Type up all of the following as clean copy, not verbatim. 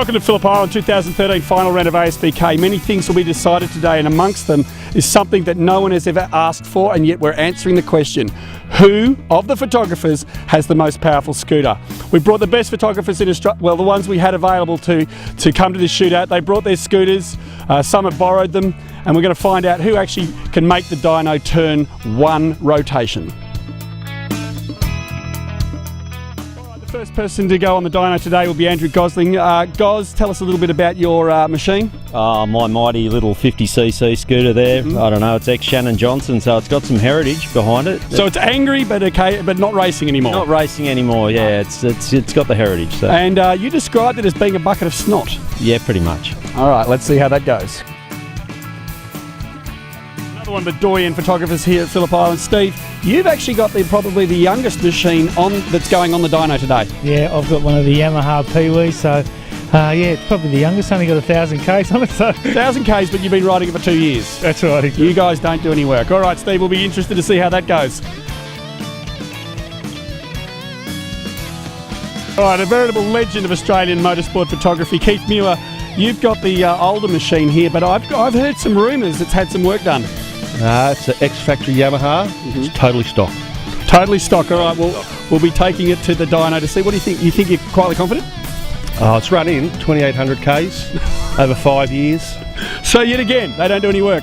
Welcome to Phillip Island 2013 final round of ASBK. Many things will be decided today, and amongst them is something that no one has ever asked for, and yet we're answering the question: who of the photographers has the most powerful scooter? We brought the best photographers in Australia, well, the ones we had available to come to this shootout. They brought their scooters, some have borrowed them, and we're going to find out who actually can make the dyno turn one rotation. The first person to go on the dyno today will be Andrew Gosling. Goz, tell us a little bit about your machine. My mighty little 50cc scooter there. I don't know, it's ex-Shannon Johnson, so it's got some heritage behind it. So it's angry, but okay, but not racing anymore. Not racing anymore, yeah. It's got the heritage. So. And you described it as being a bucket of snot. Yeah, pretty much. All right, let's see how that goes. Another one of the doyen photographers here at Phillip Island. Steve, you've actually got probably the youngest machine that's going on the dyno today. Yeah, I've got one of the Yamaha Pee-wee, so yeah, it's probably the youngest. Only got 1,000 Ks on it, so 1,000 Ks, but you've been riding it for 2 years. That's right. You guys don't do any work. All right, Steve, we'll be interested to see how that goes. All right, a veritable legend of Australian motorsport photography, Keith Muir. You've got the older machine here, but I've heard some rumours it's had some work done. It's an ex-factory Yamaha. It's totally stock. Totally stock. All right, we'll be taking it to the dyno to see. What do you think? You think you're quietly confident? It's run in 2,800 Ks over 5 years. So yet again, they don't do any work.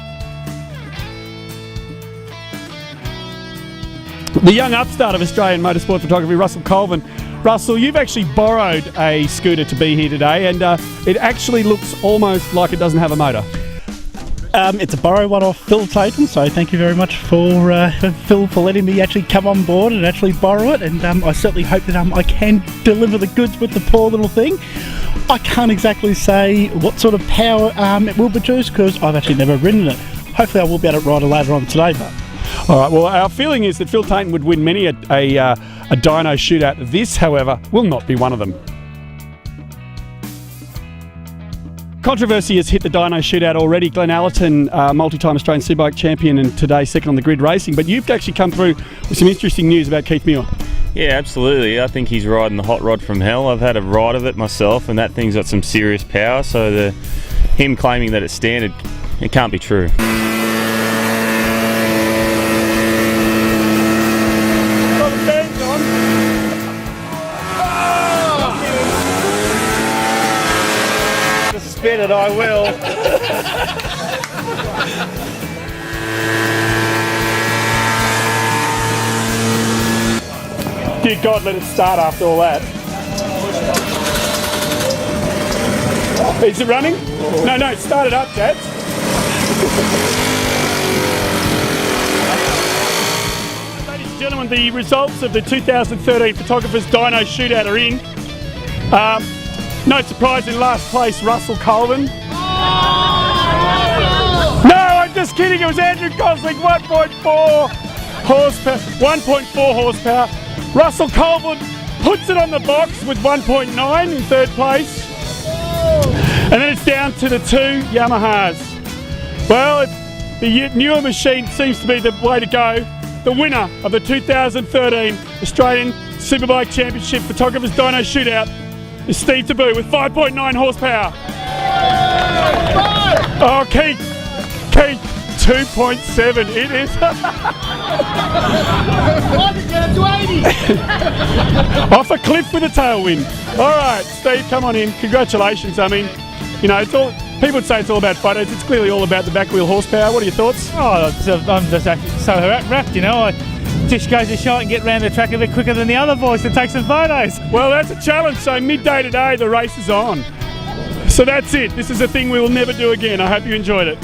The young upstart of Australian motorsport photography, Russell Colvin. Russell, you've actually borrowed a scooter to be here today, and it actually looks almost like it doesn't have a motor. It's a borrow one off Phil Tatum, so thank you very much for Phil for letting me actually come on board and actually borrow it, and I certainly hope that I can deliver the goods with the poor little thing. I can't exactly say what sort of power it will produce because I've actually never ridden it. Hopefully I will be able to ride it later on today. But all right, well, our feeling is that Phil Tatum would win many a dyno shootout. This, however, will not be one of them. Controversy has hit the dyno shootout already. Glenn Allerton, multi-time Australian Superbike champion, and today second on the grid racing. But you've actually come through with some interesting news about Keith Muir. Yeah, absolutely. I think he's riding the hot rod from hell. I've had a ride of it myself, and that thing's got some serious power. So him claiming that it's standard, it can't be true. Spin it, I will. Dear God, let it start after all that. Is it running? No, start it up, Dad. Ladies and gentlemen, the results of the 2013 Photographers Dyno Shootout are in. No surprise, in last place, Russell Colvin. No, I'm just kidding. It was Andrew Gosling, 1.4 horsepower. 1.4 horsepower. Russell Colvin puts it on the box with 1.9 in third place. And then it's down to the two Yamahas. Well, the newer machine seems to be the way to go. The winner of the 2013 Australian Superbike Championship Photographers Dyno Shootout is Steve Taboo with 5.9 horsepower. Oh, Keith, 2.7. It is. Off a cliff with a tailwind. All right, Steve, come on in. Congratulations. I mean, you know, people would say it's all about photos. It's clearly all about the back wheel horsepower. What are your thoughts? oh, I'm just actually so wrapped, you know. Just goes to show I can get around the track a bit quicker than the other boys to take some photos. Well, that's a challenge. So midday today, the race is on. So that's it. This is a thing we will never do again. I hope you enjoyed it.